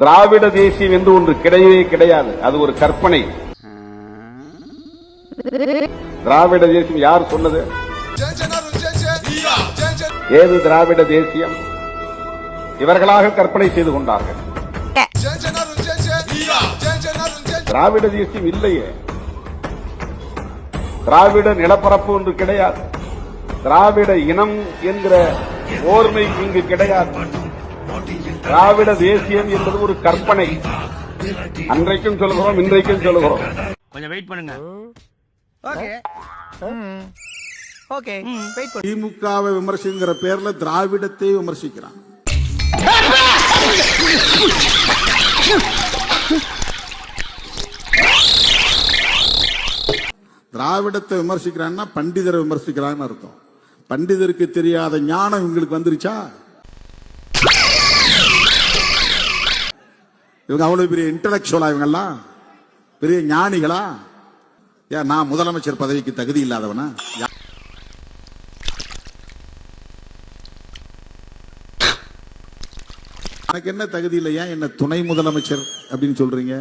திராவிட தேசியம் என்று ஒன்று கிடையவே கிடையாது. அது ஒரு கற்பனை. திராவிட தேசியம் யார் சொன்னது? ஏது திராவிட தேசியம்? இவர்களாக கற்பனை செய்து கொண்டார்கள். திராவிட தேசியம் இல்லையே. திராவிட நிலப்பரப்பு ஒன்று கிடையாது. திராவிட இனம் என்கிற ஓர்மை இங்கு கிடையாது. திராவிட தேசியம் என்பது ஒரு கற்பனை. அன்றைக்கும் சொல்கிறோம், இன்றைக்கும் சொல்கிறோம். கொஞ்சம் வெயிட் பண்ணுங்க. திமுகவை விமர்சிக்கிற பேர்ல திராவிடத்தை விமர்சிக்கிறான். திராவிடத்தை விமர்சிக்கிறான்னா பண்டிதரை விமர்சிக்கிறான்னு அர்த்தம். பண்டிதருக்கு தெரியாத ஞானம் இவங்களுக்கு வந்துருச்சா? இவங்க அவ்வளவு பெரிய இன்டலெக்சுவலா? இவங்கெல்லாம் பெரிய ஞானிகளா? ஏன் நான் முதலமைச்சர் பதவிக்கு தகுதி இல்லாதவனா? எனக்கு என்ன தகுதி இல்லையா? என்ன துணை முதலமைச்சர் அப்படின்னு சொல்றீங்க?